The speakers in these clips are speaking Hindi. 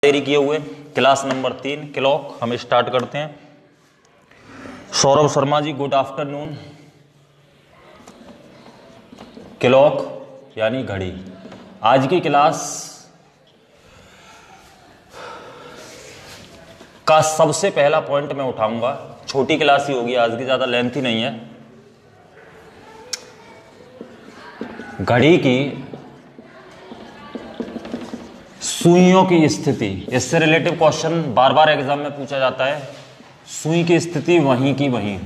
तैयारी किए हुए। क्लास नंबर 3 क्लॉक हम स्टार्ट करते हैं। Saurabh Sharma ji good afternoon. Clock यानी घड़ी। आज की क्लास का सबसे पहला पॉइंट मैं उठाऊंगा, छोटी क्लास ही होगी आज की, ज्यादा लेंथी नहीं है। घड़ी की सुइयों की स्थिति, इससे रिलेटिव क्वेश्चन बार बार एग्जाम में पूछा जाता है। सुई की स्थिति वहीं की वहीं।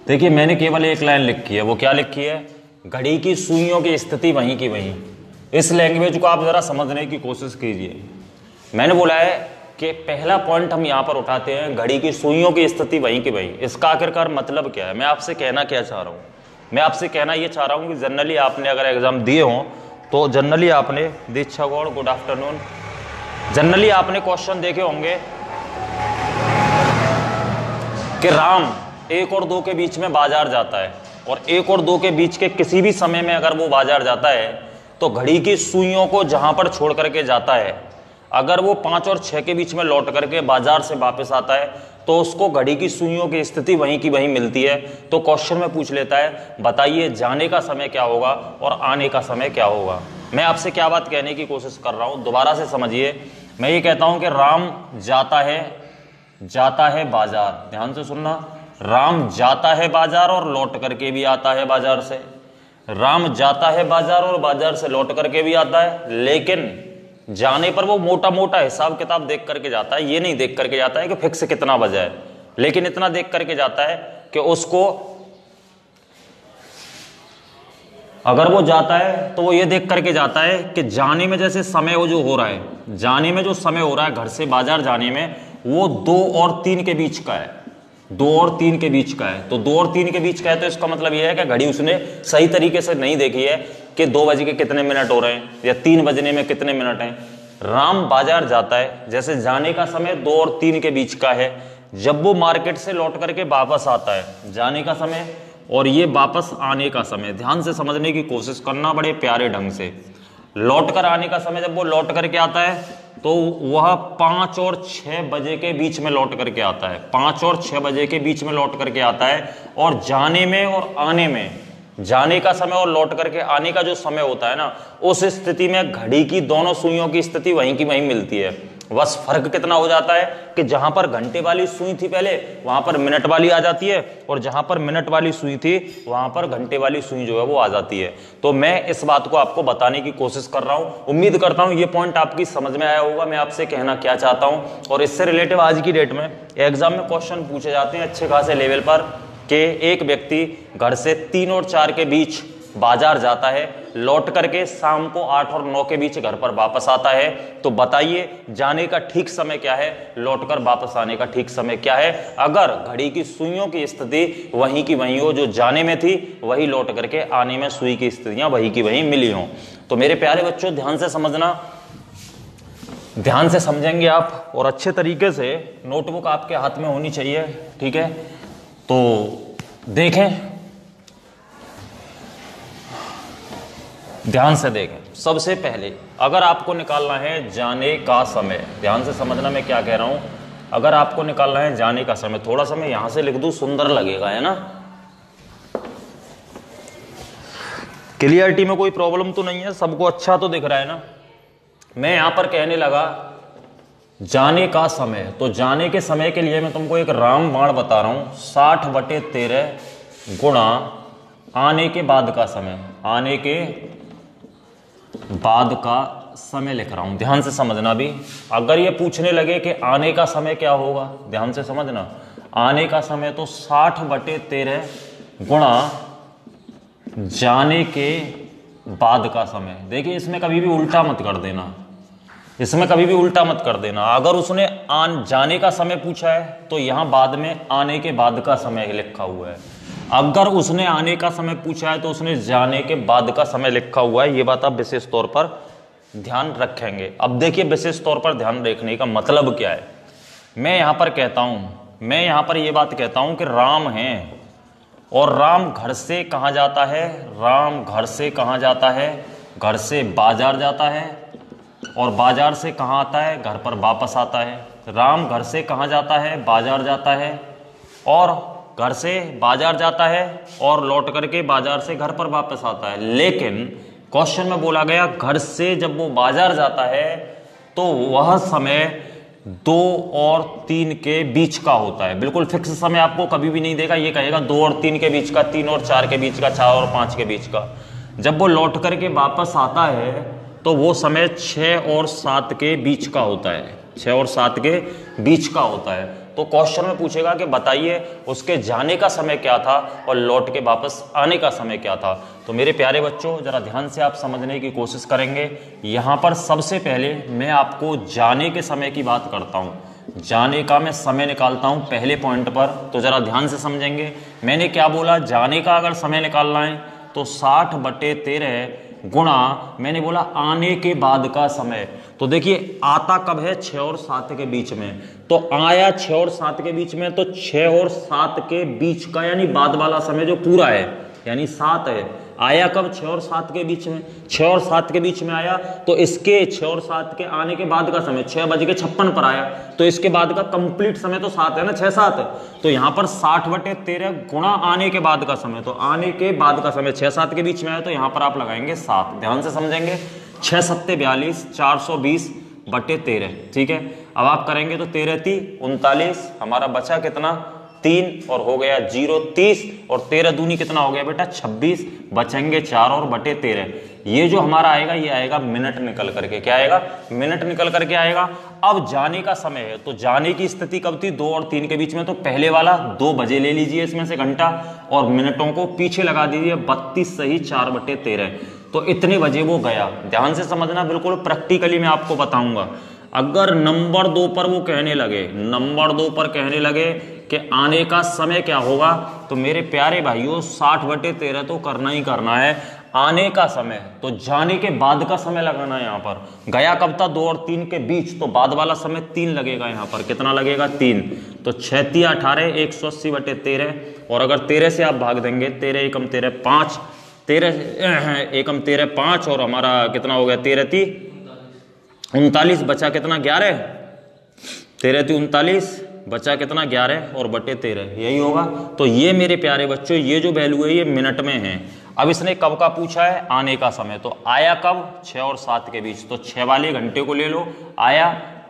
देखिए मैंने केवल एक लाइन लिखी है, वो क्या लिखी है? घड़ी की सुइयों की स्थिति वहीं की वहीं। इस लैंग्वेज को आप जरा समझने की कोशिश कीजिए। मैंने बोला है कि पहला पॉइंट हम यहां पर उठाते हैं, घड़ी की सुइयों की स्थिति वहीं की वहीं। इसका आखिरकार मतलब क्या है? मैं आपसे कहना क्या चाह रहा हूं? मैं आपसे कहना यह चाह रहा हूं कि जनरली आपने अगर एग्जाम दिए हों तो जनरली आपने, दीक्षा गौड़ गुड आफ्टरनून, जनरली आपने क्वेश्चन देखे होंगे कि राम 1 और 2 के बीच में बाजार जाता है, और 1 और 2 के बीच के किसी भी समय में अगर वो बाजार जाता है तो घड़ी की सुइयों को जहां पर छोड़ करके जाता है, अगर वो 5 और 6 के बीच में लौट करके बाजार से वापस आता है तो उसको घड़ी की सुइयों की स्थिति वहीं की वहीं मिलती है। तो क्वेश्चन में पूछ लेता है, बताइए जाने का समय क्या होगा और आने का समय क्या होगा। मैं आपसे क्या बात कहने की कोशिश कर रहा हूं, दोबारा से समझिए। मैं ये कहता हूं कि राम जाता है बाजार। ध्यान से सुनना, राम जाता है बाजार और लौट करके भी आता है बाजार से। राम जाता है बाजार और बाजार से लौट करके भी आता है, लेकिन जाने पर वो मोटा मोटा हिसाब किताब देख करके जाता है। ये नहीं देख करके जाता है कि फिक्स कितना बजा है, लेकिन इतना देख करके जाता है कि उसको, अगर वो जाता है तो वो ये देख करके जाता है कि जाने में जैसे समय वो जो हो रहा है, जाने में जो समय हो रहा है घर से बाजार जाने में, वो 2 और 3 के बीच का है। 2 और 3 के बीच का है। तो 2 और 3 के बीच का है तो इसका मतलब यह है कि घड़ी उसने सही तरीके से नहीं देखी है कि 2 बजे के कितने मिनट हो रहे हैं या 3 बजने में कितने मिनट हैं। राम बाजार जाता है, जैसे जाने का समय 2 और 3 के बीच का है। जब वो मार्केट से लौट करके वापस आता है, जाने का समय और ये वापस आने का समय, ध्यान से समझने की कोशिश करना बड़े प्यारे ढंग से। लौट कर आने का समय, जब वो लौट करके आता है तो वह 5 और 6 बजे के बीच में लौट करके आता है। 5 और 6 बजे के बीच में लौट करके आता है। और जाने में और आने में, जाने का समय और लौट करके आने का जो समय होता है ना, उस स्थिति में घड़ी की दोनों सुइयों की स्थिति वहीं की वहीं मिलती है। बस फर्क कितना हो जाता है कि जहां पर घंटे वाली सुई थी पहले, वहां पर मिनट वाली आ जाती है, और जहां पर मिनट वाली सुई थी वहां पर घंटे वाली सुई जो है वो आ जाती है। तो मैं इस बात को आपको बताने की कोशिश कर रहा हूं। उम्मीद करता हूं ये पॉइंट आपकी समझ में आया होगा, मैं आपसे कहना क्या चाहता हूं। और इससे रिलेटिव आज की डेट में एग्जाम में क्वेश्चन पूछे जाते हैं अच्छे खासे लेवल पर कि एक व्यक्ति घर से 3 और 4 के बीच बाजार जाता है, लौट करके शाम को 8 और 9 के बीच घर पर वापस आता है। तो बताइए जाने का ठीक समय क्या है, लौटकर वापस आने का ठीक समय क्या है? अगर घड़ी की सुइयों की स्थिति वहीं की वहीं हो, जो जाने में थी वही लौट करके आने में सुई की स्थितियां वहीं की वहीं मिली हों। तो मेरे प्यारे बच्चों ध्यान से समझना, ध्यान से समझेंगे आप, और अच्छे तरीके से नोटबुक आपके हाथ में होनी चाहिए, ठीक है? तो देखें, ध्यान से देखें। सबसे पहले अगर आपको निकालना है जाने का समय, ध्यान से समझना मैं क्या कह रहा हूं। अगर आपको निकालना है जाने का समय, थोड़ा सा मैं यहां से लिख दूं, सुंदर लगेगा, है ना? क्लियरिटी में कोई प्रॉब्लम तो नहीं है, सबको अच्छा तो दिख रहा है ना? मैं यहां पर कहने लगा जाने का समय, तो जाने के समय के लिए मैं तुमको एक रामबाण बता रहा हूं, 60/13 गुणा आने के बाद का समय, आने के बाद का समय लिख रहा हूं। ध्यान से समझना भी, अगर ये पूछने लगे कि आने का समय क्या होगा, ध्यान से समझना, आने का समय तो 60/13 गुणा जाने के बाद का समय। देखिए इसमें कभी भी उल्टा मत कर देना, इसमें कभी भी उल्टा मत कर देना। अगर उसने जाने का समय पूछा है तो यहां बाद में आने के बाद का समय लिखा हुआ है। अगर उसने आने का समय पूछा है तो उसने जाने के बाद का समय लिखा हुआ है। ये बात आप विशेष तौर पर ध्यान रखेंगे। अब देखिए विशेष तौर पर ध्यान रखने का मतलब क्या है। मैं यहां पर कहता हूं, मैं यहां पर यह बात कहता हूं कि राम है, और राम घर से कहां जाता है? राम घर से कहां जाता है? घर से बाजार जाता है। और बाजार से कहाँ आता है? घर पर वापस आता है। राम घर से कहाँ जाता है? बाजार जाता है। और घर से बाजार जाता है और लौट करके बाजार से घर पर वापस आता है। लेकिन क्वेश्चन में बोला गया घर से जब वो बाजार जाता है तो वह समय 2 और 3 के बीच का होता है। बिल्कुल फिक्स समय आपको कभी भी नहीं देगा, ये कहेगा 2 और 3 के बीच का, 3 और 4 के बीच का, 4 और 5 के बीच का। जब वो लौट करके वापस आता है तो वो समय 6 और 7 के बीच का होता है। 6 और 7 के बीच का होता है। तो क्वेश्चन में पूछेगा कि बताइए उसके जाने का समय क्या था और लौट के वापस आने का समय क्या था। तो मेरे प्यारे बच्चों, जरा ध्यान से आप समझने की कोशिश करेंगे। यहाँ पर सबसे पहले मैं आपको जाने के समय की बात करता हूँ। जाने का मैं समय निकालता हूँ पहले पॉइंट पर, तो जरा ध्यान से समझेंगे। मैंने क्या बोला? जाने का अगर समय निकालना है तो 60/13 गुणा मैंने बोला आने के बाद का समय। तो देखिए आता कब है? 6 और 7 के बीच में। तो आया 6 और 7 के बीच में, तो 6 और 7 के बीच का यानी बाद वाला समय जो पूरा है यानी 7 है। आया कब? 6 और 7 के बीच में। 6 और 7 के बीच में आया तो इसके 6 और 7 के आने के बाद का समय 6:56 पर आया, तो इसके बाद का कंप्लीट समय तो 7 है ना, 6-7। तो यहाँ पर 60/13 गुणा आने के बाद का समय। तो आने के बाद का समय 6-7 के बीच में आया तो यहाँ पर आप लगाएंगे 7। ध्यान से समझेंगे। 6×7 = 42, 420/13। ठीक है, अब आप करेंगे तो 13×3 = 39। हमारा बचा कितना? 3 और हो गया 0 30 और 13 दूनी कितना हो गया बेटा? 26। बचेंगे 4 और बटे 13। ये जो हमारा आएगा ये आएगा मिनट निकल करके। क्या आएगा? मिनट निकल करके आएगा। अब जाने का समय है तो जाने की स्थिति कब थी? 2 और 3 के बीच में। तो पहले वाला 2 बजे ले लीजिए इसमें से घंटा और मिनटों को पीछे लगा दीजिए। 32 सही 4/13। तो इतने बजे वो गया। ध्यान से समझना, बिल्कुल प्रैक्टिकली मैं आपको बताऊंगा। अगर नंबर 2 पर वो कहने लगे, नंबर 2 पर कहने लगे कि आने का समय क्या होगा, तो मेरे प्यारे भाइयों 60/13 तो करना ही करना है। आने का समय तो जाने के बाद का समय लगाना है। यहाँ पर गया कब था? 2 और 3 के बीच, तो बाद वाला समय 3 लगेगा। यहाँ पर कितना लगेगा? 3। तो 6×3 = 18, 180/13। और अगर 13 से आप भाग देंगे, 13 × 1 = 13, 5, 13 1 × 13 5 और हमारा कितना हो गया? 13×3 = 39। बचा कितना? 11। 13×3 = 39, बचा कितना? 11 और बटे 13। यही होगा। तो ये मेरे प्यारे बच्चों ये जो वैल्यू है ये मिनट में है। अब इसने कब का पूछा है? आने का समय। तो आया कब? 6 और 7 के बीच। तो 6 वाले घंटे को ले लो। आया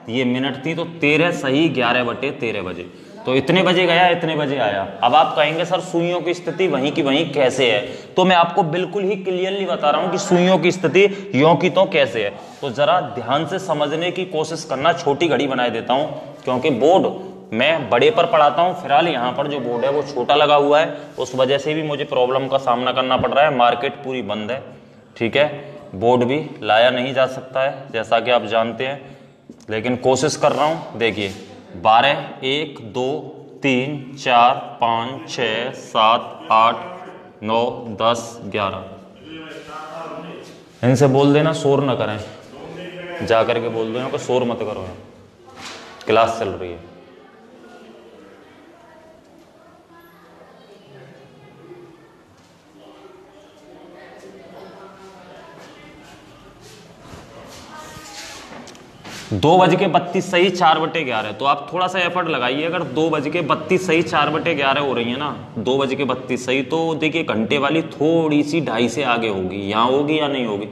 ये मिनट थी तो 13 सही 11/13 बजे। तो इतने बजे गया, इतने बजे आया। अब आप कहेंगे सर सुइयों की स्थिति वहीं की वहीं कैसे है? तो मैं आपको बिल्कुल ही क्लियरली बता रहा हूं कि सुइयों की स्थिति यों की तो कैसे है। तो जरा ध्यान से समझने की कोशिश करना। छोटी घड़ी बना देता हूं क्योंकि बोर्ड मैं बड़े पर पढ़ाता हूं। फिलहाल यहाँ पर जो बोर्ड है वो छोटा लगा हुआ है, उस वजह से भी मुझे प्रॉब्लम का सामना करना पड़ रहा है। मार्केट पूरी बंद है, ठीक है, बोर्ड भी लाया नहीं जा सकता है जैसा कि आप जानते हैं, लेकिन कोशिश कर रहा हूं। देखिए 12, 1, 2, 3, 4, 5, 6, 7, 8, 9, 10, 11। इनसे बोल देना शोर न करें, जा करके बोल देना कि शोर मत करो, क्लास चल रही है। दो बज के 32 सही 4/11। तो आप थोड़ा सा एफर्ट लगाइए। अगर 2:32 सही 4/11 हो रही है ना, 2:32 सही, तो देखिए घंटे वाली थोड़ी सी 2.5 से आगे होगी। यहाँ होगी या नहीं होगी?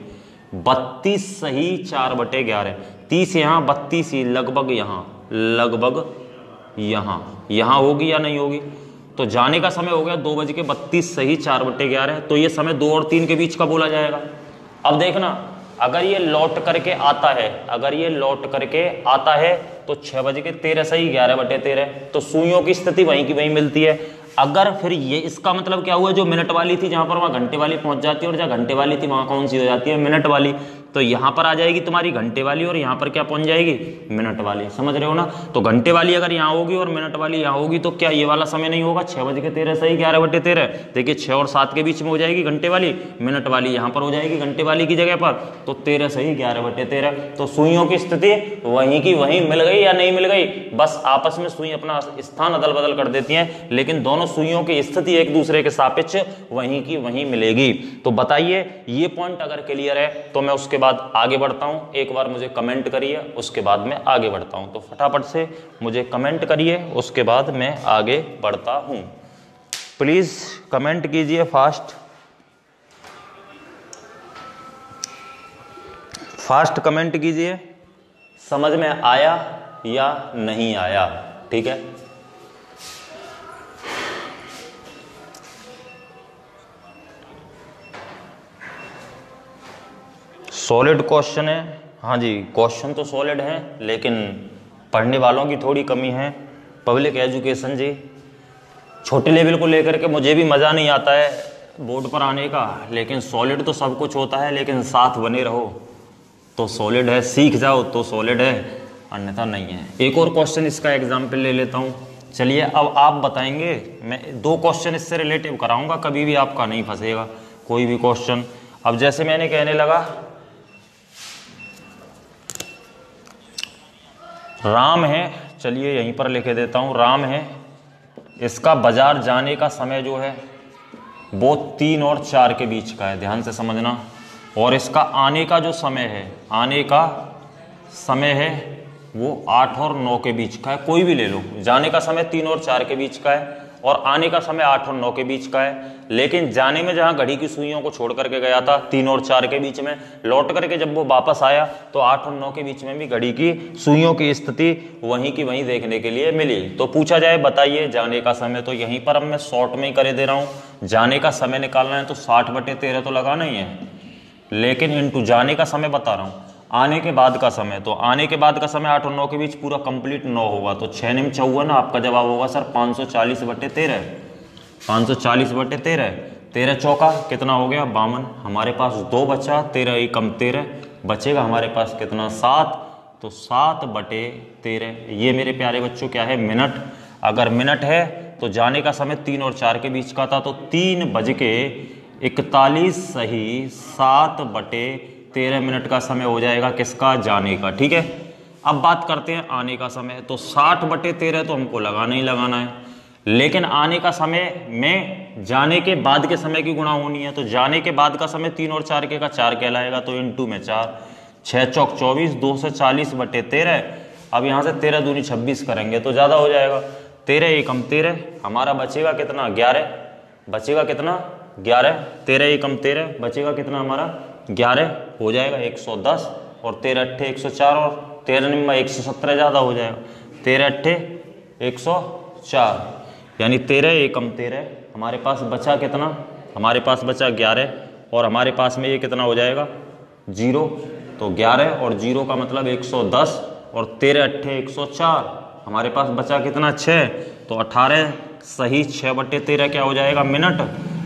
32 सही 4/11, 30 यहाँ, 32 ही लगभग यहाँ, लगभग यहाँ होगी या नहीं होगी? तो जाने का समय हो गया 2:32 सही 4/11। तो ये समय 2 और 3 के बीच का बोला जाएगा। अब देखना, अगर ये लौट करके आता है, अगर ये लौट करके आता है तो 6:13 सही 11/13। तो सुइयों की स्थिति वहीं की वहीं मिलती है। अगर फिर ये इसका मतलब क्या हुआ? जो मिनट वाली थी जहां पर वहां घंटे वाली पहुंच जाती है, और जहां घंटे वाली थी वहां कौन सी हो जाती है? मिनट वाली। तो यहां पर आ जाएगी तुम्हारी घंटे वाली और यहां पर क्या पहुंच जाएगी? मिनट वाली। समझ रहे हो ना? तो घंटे वाली अगर यहाँ होगी और मिनट वाली यहाँ होगी तो क्या ये वाला समय नहीं होगा? 6:13 सही 11/13। देखिए 6 और 7 के बीच में हो जाएगी घंटे वाली, मिनट वाली यहाँ पर हो जाएगी घंटे वाली की जगह पर। तो 13 सही 11/13। तो सुइयों की स्थिति वहीं की वहीं मिल गई या नहीं मिल गई? बस आपस में सुई अपना स्थान अदल बदल कर देती हैं, लेकिन दोनों सुइयों की स्थिति एक दूसरे के सापेक्ष वहीं की वहीं मिलेगी। तो बताइए ये पॉइंट अगर क्लियर है तो मैं उसके उसके बाद आगे बढ़ता हूँ। एक बार मुझे कमेंट करिए, उसके बाद मैं आगे बढ़ता हूँ। तो फटाफट से मुझे कमेंट करिए, उसके बाद मैं आगे बढ़ता हूँ। प्लीज़ कमेंट कीजिए फास्ट कमेंट कीजिए, समझ में आया या नहीं आया, ठीक है। सॉलिड क्वेश्चन है, हाँ जी, क्वेश्चन तो सॉलिड है, लेकिन पढ़ने वालों की थोड़ी कमी है। पब्लिक एजुकेशन जी, छोटे लेवल को लेकर के मुझे भी मज़ा नहीं आता है बोर्ड पर आने का, लेकिन सॉलिड तो सब कुछ होता है, लेकिन साथ बने रहो तो सॉलिड है, सीख जाओ तो सॉलिड है, अन्यथा नहीं है। एक और क्वेश्चन इसका एग्जाम्पल ले लेता हूँ। चलिए अब आप बताएंगे, मैं 2 क्वेश्चन इससे रिलेटिव कराऊंगा, कभी भी आपका नहीं फंसेगा कोई भी क्वेश्चन। अब जैसे मैंने कहने लगा राम है, चलिए यहीं पर लिखे देता हूँ, राम है, इसका बाजार जाने का समय जो है वो 3 और 4 के बीच का है, ध्यान से समझना। और इसका आने का जो समय है, आने का समय है वो 8 और 9 के बीच का है, कोई भी ले लो। जाने का समय 3 और 4 के बीच का है और आने का समय 8 और 9 के बीच का है। लेकिन जाने में जहाँ घड़ी की सुइयों को छोड़ करके गया था 3 और 4 के बीच में, लौट करके जब वो वापस आया तो 8 और 9 के बीच में भी घड़ी की सुइयों की स्थिति वहीं की वहीं देखने के लिए मिली। तो पूछा जाए बताइए जाने का समय, तो यहीं पर अब मैं शॉर्ट में ही करे दे रहा हूँ। जाने का समय निकालना है तो 60/13 तो लगाना ही है, लेकिन इनटू जाने का समय बता रहा हूँ। आने के बाद का समय, तो आने के बाद का समय 8 और 9 के बीच पूरा कंप्लीट 9 होगा, तो 6 निम 54, आपका जवाब होगा सर 540/13। 540/13, 13 चौका कितना हो गया 52, हमारे पास 2 बचा, 13 एकम 13, बचेगा हमारे पास कितना 7, तो 7/13। ये मेरे प्यारे बच्चों क्या है, मिनट। अगर मिनट है तो जाने का समय 3 और 4 के बीच का था, तो 3:41 सही 7/13 मिनट का समय हो जाएगा किसका, जाने का, ठीक है। अब बात करते हैं आने का समय, तो 60/13 तो हमको लगाना ही लगाना है, लेकिन आने का समय में जाने के बाद के समय की गुणा होनी है, तो जाने के बाद का समय 3 और 4 के का 4 कहलाएगा, तो इनटू में 4, 6 चौक 24, 2 से 40/13। अब यहाँ से 13 दूनी 26 करेंगे तो ज़्यादा हो जाएगा, 13 एकम 13, हमारा बचेगा कितना 11, बचेगा कितना 11, 13 एकम 13, बचेगा कितना हमारा 11 हो जाएगा 110, और 13 अट्ठे 104, और 13 निम्मा 117 ज़्यादा हो जाएगा, 13 अट्ठे 104, यानी 13 एकम 13। हमारे पास बचा कितना, हमारे पास बचा 11, और हमारे पास में ये कितना हो जाएगा 0, तो 11 और 0 का मतलब 110, और 13 अट्ठे 104, हमारे पास बचा कितना 6, तो 18 सही 6/13 क्या हो जाएगा मिनट।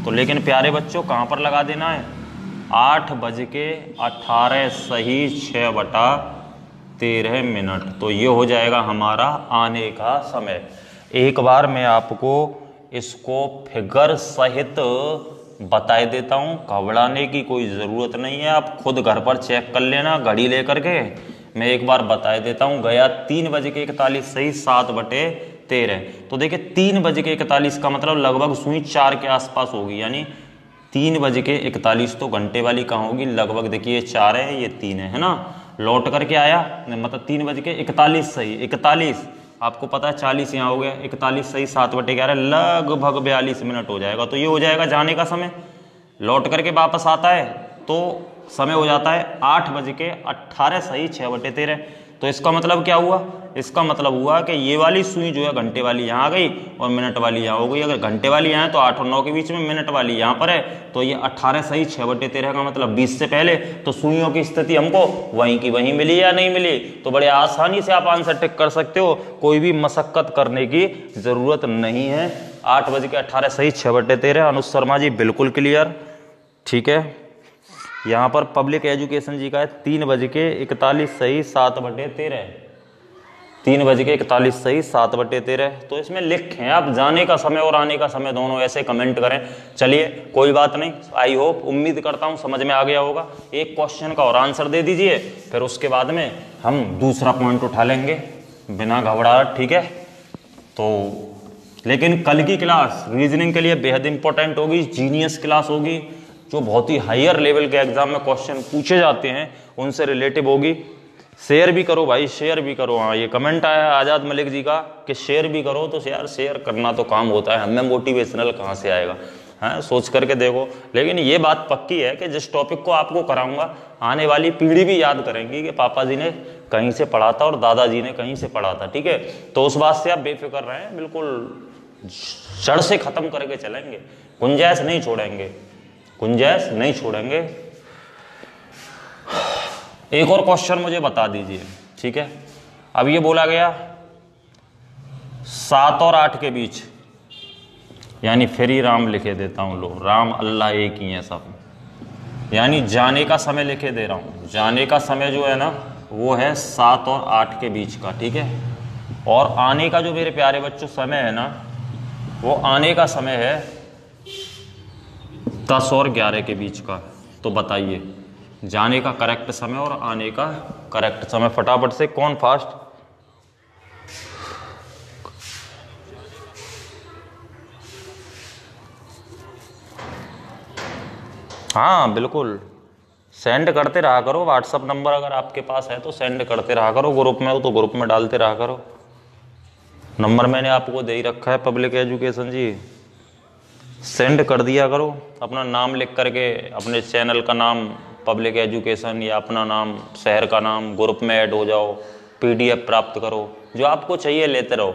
तो लेकिन प्यारे बच्चों कहाँ पर लगा देना है, 8:18 सही 6/13 मिनट, तो ये हो जाएगा हमारा आने का समय। एक बार मैं आपको इसको फिगर सहित बता देता हूँ, घबराने की कोई ज़रूरत नहीं है, आप खुद घर पर चेक कर लेना घड़ी लेकर के। मैं एक बार बता देता हूँ, गया 3:41 सही 7/13, तो देखिए 3:41 का मतलब लगभग सुई 4 के आसपास होगी, यानी 3:41 तो घंटे वाली कहाँ होगी, लगभग देखिए 4 है, ये 3 है ना, लौट करके आया मतलब 3:41 सही 41, आपको पता है 40 यहाँ हो गया, 41 सही 7/11, लगभग 42 मिनट हो जाएगा, तो ये हो जाएगा जाने का समय। लौट करके वापस आता है तो समय हो जाता है 8:18 सही 6/13। तो इसका मतलब क्या हुआ, इसका मतलब हुआ कि ये वाली सुई जो है घंटे वाली यहाँ आ गई और मिनट वाली यहाँ हो गई। अगर घंटे वाली यहाँ है तो 8 और 9 के बीच में, मिनट वाली यहाँ पर है, तो ये 18 सही 6/13 का मतलब 20 से पहले। तो सुइयों की स्थिति हमको वहीं की वहीं मिली या नहीं मिली, तो बड़े आसानी से आप आंसर टिक कर सकते हो, कोई भी मशक्कत करने की जरूरत नहीं है। 8:18 सही 6/13, अनुज शर्मा जी बिल्कुल क्लियर, ठीक है। यहाँ पर पब्लिक एजुकेशन जी का है 3:41 सही 7/13, 3:41 सही 7/13। तो इसमें लिखें आप जाने का समय और आने का समय दोनों, ऐसे कमेंट करें। चलिए कोई बात नहीं, आई होप उम्मीद करता हूँ समझ में आ गया होगा। एक क्वेश्चन का और आंसर दे दीजिए, फिर उसके बाद में हम दूसरा पॉइंट उठा लेंगे बिना घबराहट, ठीक है। तो लेकिन कल की क्लास रीजनिंग के लिए बेहद इंपॉर्टेंट होगी, जीनियस क्लास होगी, जो बहुत ही हायर लेवल के एग्जाम में क्वेश्चन पूछे जाते हैं उनसे रिलेटिव होगी। शेयर भी करो भाई, शेयर भी करो। हाँ, ये कमेंट आया आज़ाद मलिक जी का कि शेयर भी करो, तो यार शेयर करना तो काम होता है, हमें मोटिवेशनल कहाँ से आएगा, हाँ सोच करके देखो। लेकिन ये बात पक्की है कि जिस टॉपिक को आपको कराऊंगा आने वाली पीढ़ी भी याद करेंगी कि पापा जी ने कहीं से पढ़ा था और दादाजी ने कहीं से पढ़ा था, ठीक है। तो उस बात से आप बेफिक्र रहें, बिल्कुल जड़ से खत्म करके चलेंगे, गुंजाइश नहीं छोड़ेंगे, गुंजाइश नहीं छोड़ेंगे। एक और क्वेश्चन मुझे बता दीजिए, ठीक है। अब ये बोला गया 7 और 8 के बीच, यानी फिर ही राम लिखे देता हूं, लो राम अल्लाह एक ही है सब, यानी जाने का समय लिखे दे रहा हूं। जाने का समय जो है ना वो है 7 और 8 के बीच का, ठीक है। और आने का जो मेरे प्यारे बच्चों समय है ना, वो आने का समय है 10 और 11 के बीच का। तो बताइए जाने का करेक्ट समय और आने का करेक्ट समय, फटाफट से कौन फास्ट। हाँ बिल्कुल, सेंड करते रहा करो। व्हाट्सअप नंबर अगर आपके पास है तो सेंड करते रहा करो, ग्रुप में हो तो ग्रुप में डालते रहा करो। नंबर मैंने आपको दे ही रखा है पब्लिक एजुकेशन जी, सेंड कर दिया करो। अपना नाम लिख करके, अपने चैनल का नाम पब्लिक एजुकेशन या अपना नाम, शहर का नाम, ग्रुप में ऐड हो जाओ, PDF प्राप्त करो, जो आपको चाहिए लेते रहो,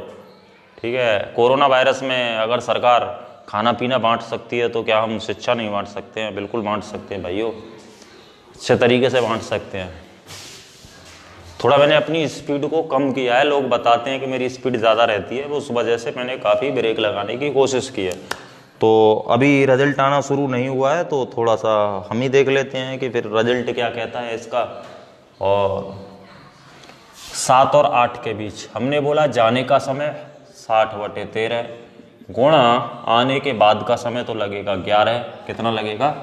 ठीक है। कोरोना वायरस में अगर सरकार खाना पीना बांट सकती है तो क्या हम शिक्षा नहीं बांट सकते हैं? बिल्कुल बांट सकते हैं भाइयों, अच्छे तरीके से बांट सकते हैं। थोड़ा मैंने अपनी स्पीड को कम किया है, लोग बताते हैं कि मेरी स्पीड ज़्यादा रहती है, वो उस वजह से मैंने काफ़ी ब्रेक लगाने की कोशिश की है। तो अभी रिजल्ट आना शुरू नहीं हुआ है, तो थोड़ा सा हम ही देख लेते हैं कि फिर रिजल्ट क्या कहता है इसका। और 7 और 8 के बीच हमने बोला जाने का समय 60/13 गुणा आने के बाद का समय तो लगेगा 11। कितना लगेगा?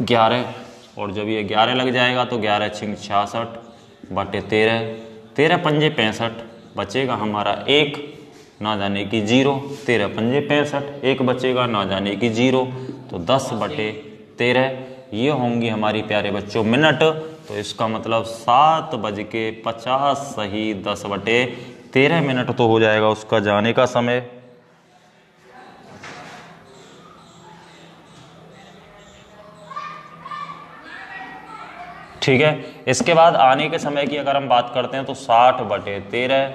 11। और जब ये 11 लग जाएगा तो 11 छिंग 66/13, 13 पंजे 65, बचेगा हमारा 1, ना जाने की 0। 13 पंजे 65, 1 बचेगा, ना जाने की 0। तो 10/13 ये होंगी हमारी प्यारे बच्चों मिनट। तो इसका मतलब 7:50 सही 10/13 मिनट तो हो जाएगा उसका जाने का समय। ठीक है। इसके बाद आने के समय की अगर हम बात करते हैं तो 60/13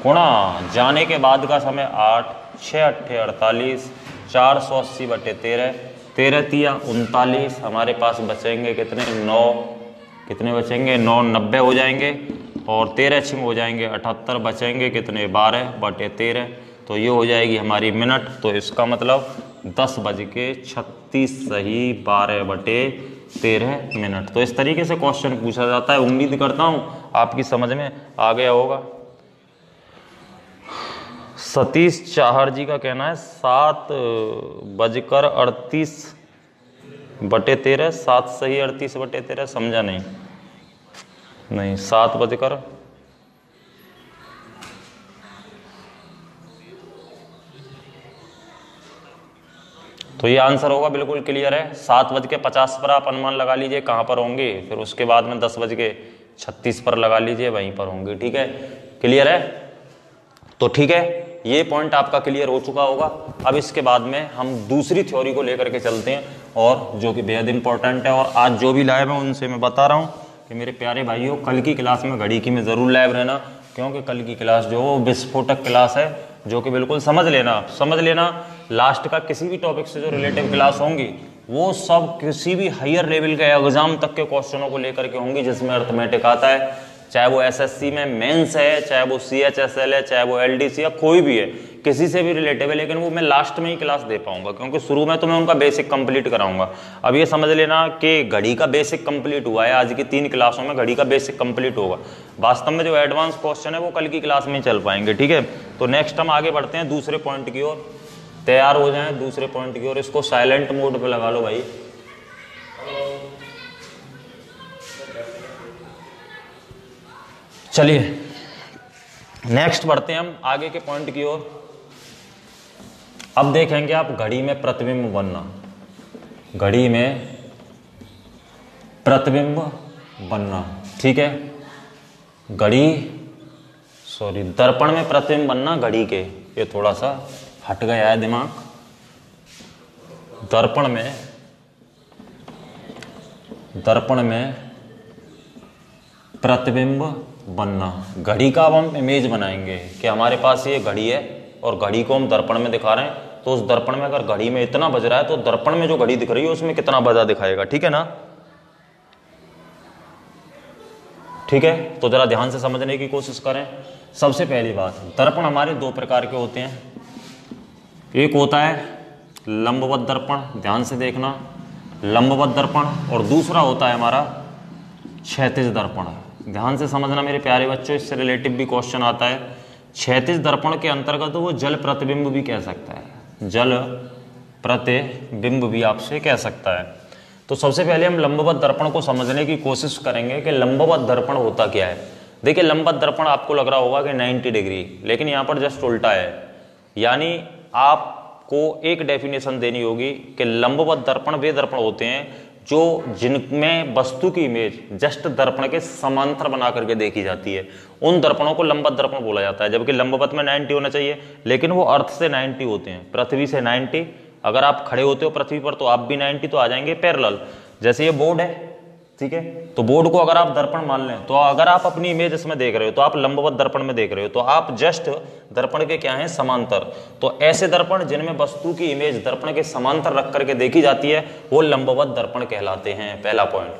गुणा जाने के बाद का समय 8, 6 8 48, 480/13, 13 तिया 39, हमारे पास बचेंगे कितने? 9। कितने बचेंगे? 9 90 हो जाएंगे, और 13 छिंग हो जाएंगे 78, बचेंगे कितने? 12/13। तो ये हो जाएगी हमारी मिनट। तो इसका मतलब 10:36 सही 12/13 मिनट। तो इस तरीके से क्वेश्चन पूछा जाता है। उम्मीद करता हूँ आपकी समझ में आ गया होगा। सतीश चाहर जी का कहना है 7:38/13, 7 सही 38/13, समझा नहीं? नहीं, 7 बजकर तो ये आंसर होगा, बिल्कुल क्लियर है। 7:50 पर आप अनुमान लगा लीजिए कहाँ पर होंगे, फिर उसके बाद में 10:36 पर लगा लीजिए, वहीं पर होंगे। ठीक है, क्लियर है? तो ठीक है, ये पॉइंट आपका क्लियर हो चुका होगा। अब इसके बाद में हम दूसरी थ्योरी को लेकर के चलते हैं, और जो कि बेहद इंपॉर्टेंट है। और आज जो भी लाइव है उनसे मैं बता रहा हूँ कि मेरे प्यारे भाइयों, कल की क्लास में घड़ी की में ज़रूर लाइव रहना, क्योंकि कल की क्लास जो वो विस्फोटक क्लास है, जो कि बिल्कुल समझ लेना लास्ट का किसी भी टॉपिक से जो रिलेटिव क्लास होंगी वो सब किसी भी हायर लेवल के एग्जाम तक के क्वेश्चनों को लेकर के होंगी, जिसमें अर्थमेटिक आता है, चाहे वो एसएससी में मेंस है, चाहे वो CHSL है, चाहे वो LDC या कोई भी है, किसी से भी रिलेटिव है। लेकिन वो मैं लास्ट में ही क्लास दे पाऊंगा, क्योंकि शुरू में तो मैं उनका बेसिक कंप्लीट कराऊंगा। अब ये समझ लेना कि घड़ी का बेसिक कंप्लीट हुआ है, आज की 3 क्लासों में घड़ी का बेसिक कंप्लीट होगा। वास्तव में जो एडवांस क्वेश्चन है वो कल की क्लास में ही चल पाएंगे। ठीक है, तो नेक्स्ट हम आगे बढ़ते हैं दूसरे पॉइंट की ओर। तैयार हो जाएं दूसरे पॉइंट की ओर। इसको साइलेंट मोड पे लगा लो भाई। चलिए नेक्स्ट बढ़ते हैं हम आगे के पॉइंट की ओर। अब देखेंगे आप घड़ी में प्रतिबिंब बनना। घड़ी में प्रतिबिंब बनना, ठीक है। दर्पण में प्रतिबिंब बनना घड़ी के, ये थोड़ा सा हट गया है दिमाग। दर्पण में प्रतिबिंब बनना, घड़ी का अब हम इमेज बनाएंगे कि हमारे पास ये घड़ी है और घड़ी को हम दर्पण में दिखा रहे हैं, तो उस दर्पण में अगर घड़ी में इतना बज रहा है तो दर्पण में जो घड़ी दिख रही है उसमें कितना बजा दिखाएगा, ठीक है ना। ठीक है, तो जरा ध्यान से समझने की कोशिश करें। सबसे पहली बात, दर्पण हमारे दो प्रकार के होते हैं। एक होता है लंबवत दर्पण, ध्यान से देखना, लंबवत दर्पण, और दूसरा होता है हमारा क्षैतिज दर्पण। ध्यान से समझना मेरे प्यारे बच्चों, इससे रिलेटिव भी क्वेश्चन आता है। क्षैतिज दर्पण के अंतर्गत तो वो जल प्रतिबिंब भी कह सकता है, जल प्रतिबिंब भी आपसे कह सकता है। तो सबसे पहले हम लंबवत दर्पण को समझने की कोशिश करेंगे कि लंबवत दर्पण होता क्या है। देखिए, लंबवत दर्पण आपको लग रहा होगा कि 90 डिग्री, लेकिन यहाँ पर जस्ट उल्टा है। यानी आपको एक डेफिनेशन देनी होगी कि लंबवत दर्पण वे दर्पण होते हैं जो जिनमें वस्तु की इमेज जस्ट दर्पण के समांतर बना करके देखी जाती है, उन दर्पणों को लंबवत दर्पण बोला जाता है। जबकि लंबवत में 90 होना चाहिए, लेकिन वो अर्थ से 90 होते हैं, पृथ्वी से 90। अगर आप खड़े होते हो पृथ्वी पर तो आप भी 90 तो आ जाएंगे पैरेलल। जैसे ये बोर्ड है, ठीक है, तो बोर्ड को अगर आप दर्पण मान लें तो अगर आप अपनी इमेज इसमें देख रहे हो तो आप लंबवत दर्पण में देख रहे हो, तो आप जस्ट दर्पण के क्या हैं, समांतर। तो ऐसे दर्पण जिनमें वस्तु की इमेज दर्पण के समांतर रख करके देखी जाती है वो लंबवत दर्पण कहलाते हैं। पहला पॉइंट।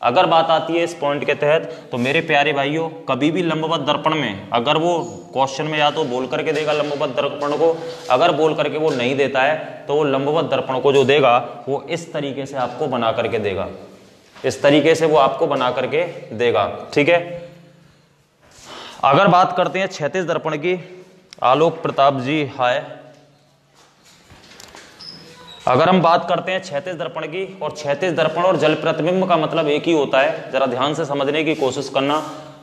अगर बात आती है इस पॉइंट के तहत, तो मेरे प्यारे भाइयों, कभी भी लंबवत दर्पण में अगर वो क्वेश्चन में या तो बोल करके देगा लंबवत दर्पण को, अगर बोल करके वो नहीं देता है तो वो लंबवत दर्पण को जो देगा वो इस तरीके से आपको बना करके देगा, इस तरीके से वो आपको बना करके देगा, ठीक है। अगर बात करते हैं क्षैतिज दर्पण की, आलोक प्रताप जी हाय। अगर हम बात करते हैं क्षैतिज दर्पण की, और क्षैतिज दर्पण और जल प्रतिबिंब का मतलब एक ही होता है, जरा ध्यान से समझने की कोशिश करना।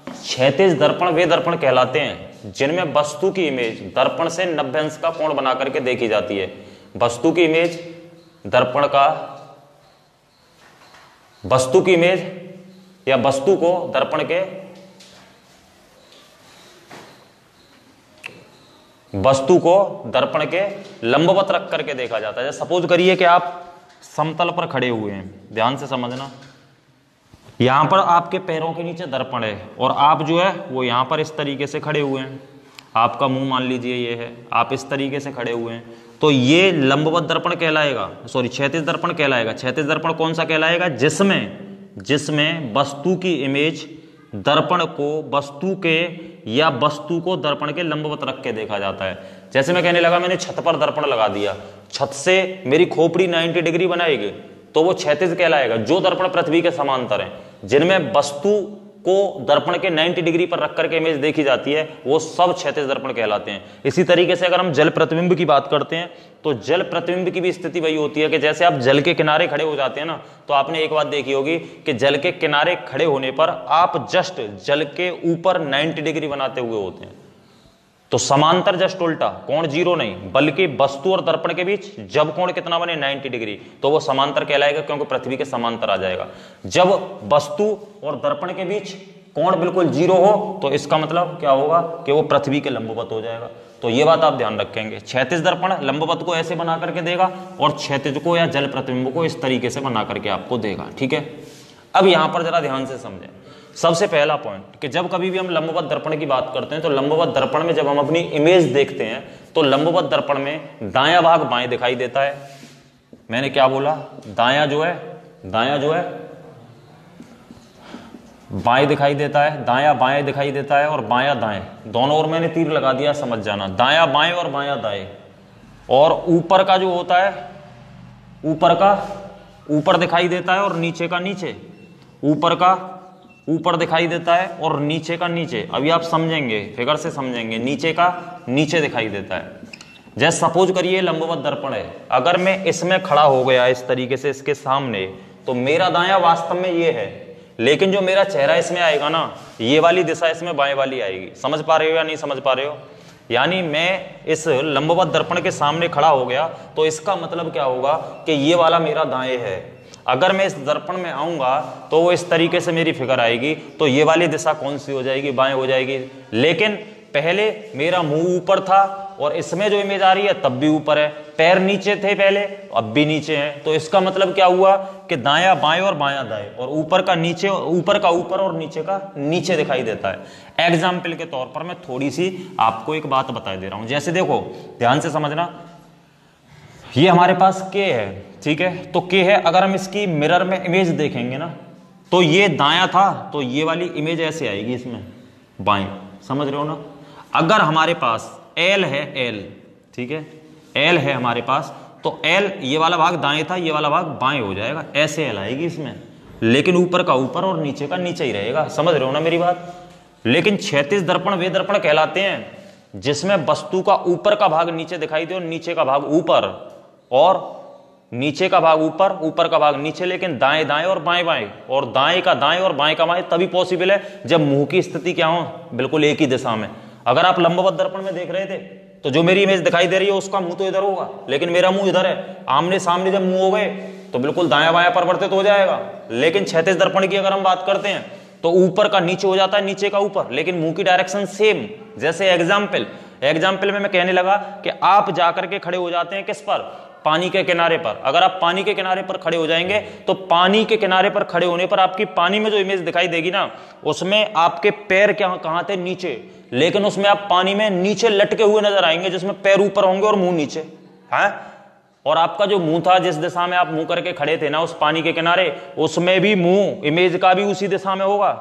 क्षैतिज दर्पण वे दर्पण कहलाते हैं जिनमें वस्तु की इमेज दर्पण से 90 अंश का कोण बना करके देखी जाती है। वस्तु की इमेज दर्पण का, वस्तु की इमेज या वस्तु को दर्पण के, वस्तु को दर्पण के लंबवत रख करके देखा जाता है। जैसे सपोज करिए कि आप समतल पर खड़े हुए हैं, ध्यान से समझना, यहां पर आपके पैरों के नीचे दर्पण है और आप जो है वो यहां पर इस तरीके से खड़े हुए हैं, आपका मुंह मान लीजिए ये है, आप इस तरीके से खड़े हुए हैं, तो ये लंबवत दर्पण कहलाएगा, सॉरी क्षैतिज दर्पण कहलाएगा। क्षैतिज दर्पण कौन सा कहलाएगा, जिसमें वस्तु की इमेज दर्पण को वस्तु के या वस्तु को दर्पण के लंबवत रख के देखा जाता है। जैसे मैं कहने लगा मैंने छत पर दर्पण लगा दिया, छत से मेरी खोपड़ी 90 डिग्री बनाएगी तो वो क्षैतिज कहलाएगा। जो दर्पण पृथ्वी के समांतर हैं, जिनमें वस्तु को दर्पण के 90 डिग्री पर रख करके इमेज देखी जाती है, वो सब क्षैतिज दर्पण कहलाते हैं। इसी तरीके से अगर हम जल प्रतिबिंब की बात करते हैं तो जल प्रतिबिंब की भी स्थिति वही होती है कि जैसे आप जल के किनारे खड़े हो जाते हैं ना, तो आपने एक बात देखी होगी कि जल के किनारे खड़े होने पर आप जस्ट जल के ऊपर 90 डिग्री बनाते हुए होते हैं। तो समांतर जस्ट उल्टा, कोण 0 नहीं, बल्कि वस्तु और दर्पण के बीच जब कोण कितना बने 90 डिग्री, तो वो समांतर कहलाएगा क्योंकि पृथ्वी के समांतर आ जाएगा। जब वस्तु और दर्पण के बीच कोण बिल्कुल 0 हो तो इसका मतलब क्या होगा कि वो पृथ्वी के लंबवत हो जाएगा। तो ये बात आप ध्यान रखेंगे, क्षैतिज दर्पण लंबवत को ऐसे बना करके देगा और क्षैतिज को या जल प्रतिबिंब को इस तरीके से बना करके आपको देगा, ठीक है। अब यहां पर जरा ध्यान से समझें। सबसे पहला पॉइंट कि जब कभी भी हम लंबवत दर्पण की बात करते हैं तो लंबवत दर्पण में जब हम अपनी इमेज देखते हैं तो लंबवत दर्पण में दायां भाग बाएं दिखाई देता है। मैंने क्या बोला, दायां जो है बाएं दिखाई देता है, दायां बाएं दिखाई देता है और बायां दाएं, दोनों ओर मैंने तीर लगा दिया, समझ जाना, दायां बाएं और बायां दाएं। और ऊपर का जो होता है, ऊपर का ऊपर दिखाई देता है और नीचे का नीचे, ऊपर का ऊपर दिखाई देता है और नीचे का नीचे। अभी आप समझेंगे, फिगर से समझेंगे, नीचे का नीचे दिखाई देता है। जैसे सपोज करिए लंबवत दर्पण है, अगर मैं इसमें खड़ा हो गया इस तरीके से इसके सामने, तो मेरा दायां वास्तव में ये है, लेकिन जो मेरा चेहरा इसमें आएगा ना, ये वाली दिशा इसमें बाएं वाली आएगी। समझ पा रहे हो या नहीं समझ पा रहे हो? यानी मैं इस लंबवत दर्पण के सामने खड़ा हो गया तो इसका मतलब क्या होगा कि ये वाला मेरा दाएं है। अगर मैं इस दर्पण में आऊंगा तो वो इस तरीके से मेरी फिगर आएगी, तो ये वाली दिशा कौन सी हो जाएगी, बाएं हो जाएगी। लेकिन पहले मेरा मुंह ऊपर था और इसमें जो इमेज आ रही है तब भी ऊपर है, पैर नीचे थे पहले अब भी नीचे हैं, तो इसका मतलब क्या हुआ कि दायां बाएं और बायां दाएं, और ऊपर का नीचे, ऊपर का ऊपर और नीचे का नीचे दिखाई देता है। एग्जाम्पल के तौर पर मैं थोड़ी सी आपको एक बात बता दे रहा हूं। जैसे देखो, ध्यान से समझना, ये हमारे पास के है, ठीक है, तो के है, अगर हम इसकी मिरर में इमेज देखेंगे ना तो ये दायां था, तो ये वाली इमेज ऐसे आएगी इसमें बाएं, समझ रहे हो ना। अगर हमारे पास एल है, एल, ठीक है, एल है हमारे पास, तो एल ये वाला भाग दाएं था, ये वाला भाग बाएं हो जाएगा, ऐसे एल आएगी इसमें, लेकिन ऊपर का ऊपर और नीचे का नीचे ही रहेगा, समझ रहे हो ना मेरी बात। लेकिन क्षैतिज दर्पण वे दर्पण कहलाते हैं जिसमें वस्तु का ऊपर का भाग नीचे दिखाई दे और नीचे का भाग ऊपर, और नीचे का भाग ऊपर, ऊपर का भाग नीचे, लेकिन दाएं दाएं और बाएं बाएं, और दाएं का दाएं और बाएं का बाएं तभी पॉसिबल है जब मुंह की स्थिति क्या हो, बिल्कुल एक ही दिशा में। अगर आप लंबवत दर्पण में देख रहे थे तो जो मेरी इमेज दिखाई दे रही है उसका मुंह तो इधर होगा, लेकिन मेरा मुंह इधर है, आमने सामने जब मुंह हो गए तो बिल्कुल दायां बायां परिवर्तित हो जाएगा। लेकिन क्षैतिज दर्पण की अगर हम बात करते हैं तो ऊपर का नीचे हो जाता है, नीचे का ऊपर, लेकिन मुंह की डायरेक्शन सेम। जैसे एग्जाम्पल में मैं कहने लगा कि आप जाकर के खड़े हो जाते हैं किस पर, पानी के किनारे पर। अगर आप पानी के किनारे पर खड़े हो जाएंगे तो पानी के किनारे पर खड़े होने पर आपकी पानी में जो इमेज दिखाई देगी ना, उसमें आपके पैर क्या कहां थे, नीचे, लेकिन उसमें आप पानी में नीचे लटके हुए नजर आएंगे, जिसमें पैर ऊपर होंगे और मुंह नीचे है। और आपका जो मुंह था, जिस दिशा में आप मुंह करके खड़े थे ना उस पानी के किनारे, उसमें भी मुंह इमेज का भी उसी दिशा में होगा।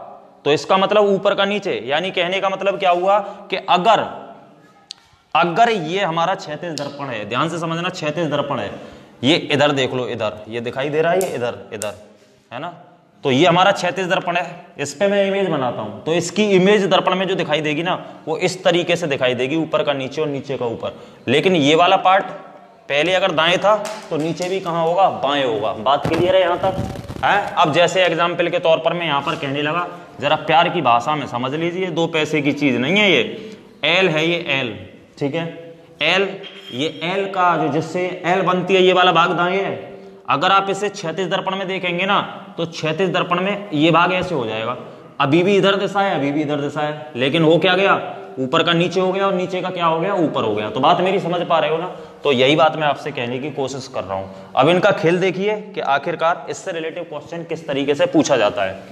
तो इसका मतलब ऊपर का नीचे, यानी कहने का मतलब क्या हुआ कि अगर ये हमारा क्षैतिज दर्पण है, ध्यान से समझना, क्षैतिज दर्पण है, ये इधर देख लो, इधर ये दिखाई दे रहा है, ये इधर इधर है ना, तो ये हमारा क्षैतिज दर्पण है, इस पे मैं इमेज बनाता हूं तो इसकी इमेज दर्पण में जो दिखाई देगी ना वो इस तरीके से दिखाई देगी, ऊपर का नीचे और नीचे का ऊपर। लेकिन ये वाला पार्ट पहले अगर दाएं था तो नीचे भी कहां होगा, बाएं होगा। बात क्लियर है यहां तक है। अब जैसे एग्जाम्पल के तौर पर मैं यहां पर कहने लगा, जरा प्यार की भाषा में समझ लीजिए, 2 पैसे की चीज नहीं है ये। एल है ये एल, ठीक है, एल, ये एल का जो जिससे एल बनती है ये वाला भाग दाएं है। अगर आप इसे क्षैतिज दर्पण में देखेंगे ना तो क्षैतिज दर्पण में ये भाग ऐसे हो जाएगा, अभी भी इधर दिशा है, अभी भी इधर दिशा है, लेकिन हो क्या गया, ऊपर का नीचे हो गया और नीचे का क्या हो गया, ऊपर हो गया। तो बात मेरी समझ पा रहे हो ना। तो यही बात मैं आपसे कहने की कोशिश कर रहा हूं। अब इनका खेल देखिए कि आखिरकार इससे रिलेटिव क्वेश्चन किस तरीके से पूछा जाता है।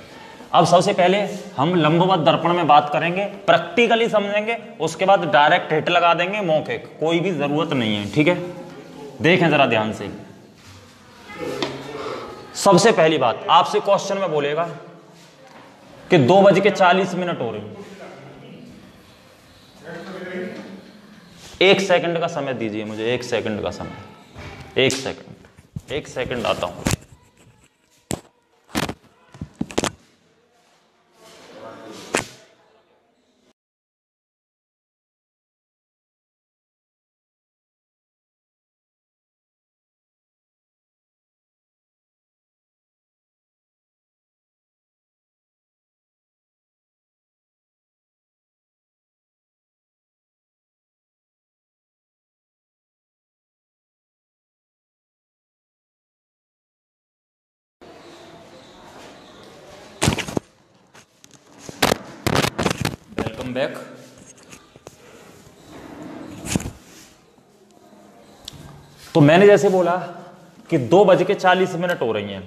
अब सबसे पहले हम लंबवत दर्पण में बात करेंगे, प्रैक्टिकली समझेंगे, उसके बाद डायरेक्ट हिट लगा देंगे, मौखिक कोई भी जरूरत नहीं है, ठीक है। देखें जरा ध्यान से। सबसे पहली बात आपसे क्वेश्चन में बोलेगा कि 2:40 हो रही है, 1 सेकंड का समय दीजिए मुझे, 1 सेकंड का समय, 1 सेकंड आता हूं। बैक। तो मैंने जैसे बोला कि 2:40 हो रही हैं,